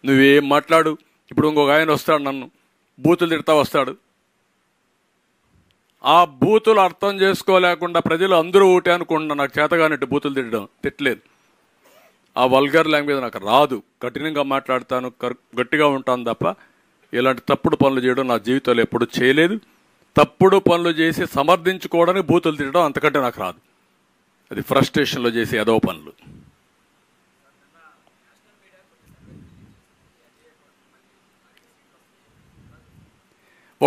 నువ్వేం మాట్లాడు. ఇప్పుడు ఇంకొక ఆయన వస్తాడు, నన్ను బూతులు తిడతా వస్తాడు. ఆ బూతులు అర్థం చేసుకోలేకుండా ప్రజలు అందరూ ఒకటే అనుకుంటున్నా, నాకు చేతగానట్టు బూతులు తిట్టలేదు. ఆ వల్గర్ లాంగ్వేజ్ నాకు రాదు. కఠినంగా మాట్లాడతాను, గట్టిగా ఉంటాను తప్ప ఇలాంటి తప్పుడు పనులు చేయడం నా జీవితంలో ఎప్పుడు చేయలేదు. తప్పుడు పనులు చేసి సమర్థించుకోవడానికి బూతులు తిట్టడం అంతకంటే నాకు రాదు. అది ఫ్రస్ట్రేషన్లో చేసే ఏదో పనులు.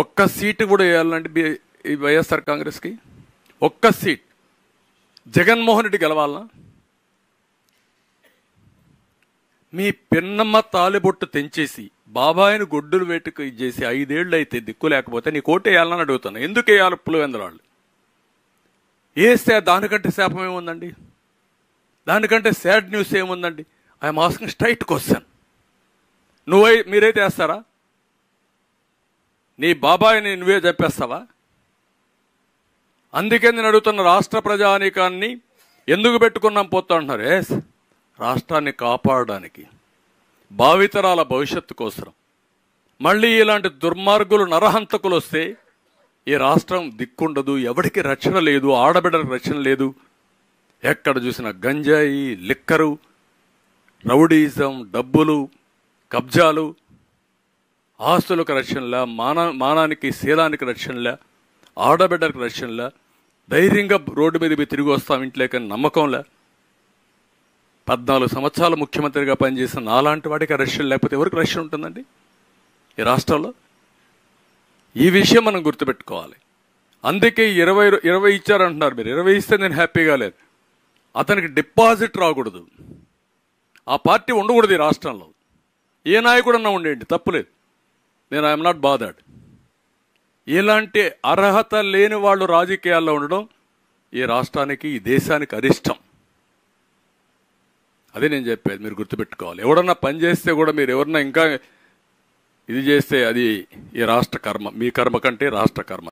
ఒక్క సీటు కూడా వేయాలంటే ఈ వైఎస్ఆర్ కాంగ్రెస్కి ఒక్క సీట్ జగన్మోహన్ రెడ్డి గెలవాలనా? మీ పిన్నమ్మ తాలిబొట్టు తెంచేసి బాబాయిని గొడ్డులు వేటుకు ఇచ్చేసి 5 ఏళ్ళు అయితే దిక్కు లేకపోతే నీ కోట వేయాలని అడుగుతాను. ఎందుకు వేయాలి? పులివెందులాళ్ళు వేస్తే దానికంటే శాపం ఏముందండి? దానికంటే సాడ్ న్యూస్ ఏముందండి? I'm asking straight question. మీరైతే వేస్తారా? నీ బాబాయిని నువ్వే చెప్పేస్తావా? అందుకే నేను అడుగుతున్న రాష్ట్ర ప్రజానీకాన్ని ఎందుకు పెట్టుకున్నాం పోతా అంటున్నారు. రాష్ట్రాన్ని కాపాడడానికి, భావితరాల భవిష్యత్తు కోసం. మళ్ళీ ఇలాంటి దుర్మార్గులు, నరహంతకులు వస్తే ఈ రాష్ట్రం దిక్కుండదు, ఎవరికి రక్షణ లేదు, ఆడబిడ్డలకు రక్షణ లేదు. ఎక్కడ చూసినా గంజాయి, లిక్కరు, రౌడీజం, డబ్బులు, కబ్జాలు, ఆస్తులకు రక్షణలా, మానానికి శీలానికి రక్షణలా, ఆడబిడ్డలకు రక్షణలా, ధైర్యంగా రోడ్డు మీద తిరిగి వస్తాం ఇంట్లోకని నమ్మకంలా. 14 సంవత్సరాలు ముఖ్యమంత్రిగా పనిచేసిన నాలాంటి వాడికి రక్షణ లేకపోతే ఎవరికి రక్షణ ఉంటుందండి ఈ రాష్ట్రంలో? ఈ విషయం మనం గుర్తుపెట్టుకోవాలి. అందుకే 20 ఇచ్చారంటున్నారు మీరు. 20 ఇస్తే నేను హ్యాపీగా లేదు. అతనికి డిపాజిట్ రాకూడదు, ఆ పార్టీ ఉండకూడదు ఈ రాష్ట్రంలో. ఏ నాయకుడన్నా ఉండేయండి, తప్పులేదు. నేను ఐఎమ్ నాట్ బాదర్డ్. ఇలాంటి అర్హత లేని వాళ్ళు రాజకీయాల్లో ఉండడం ఈ రాష్ట్రానికి, ఈ దేశానికి అరిష్టం. అదే నేను చెప్పేది, మీరు గుర్తుపెట్టుకోవాలి. ఎవడన్నా పని చేస్తే కూడా మీరు ఎవరన్నా ఇంకా ఇది చేస్తే అది ఈ రాష్ట్ర కర్మ, మీ కర్మ కంటే రాష్ట్ర కర్మ.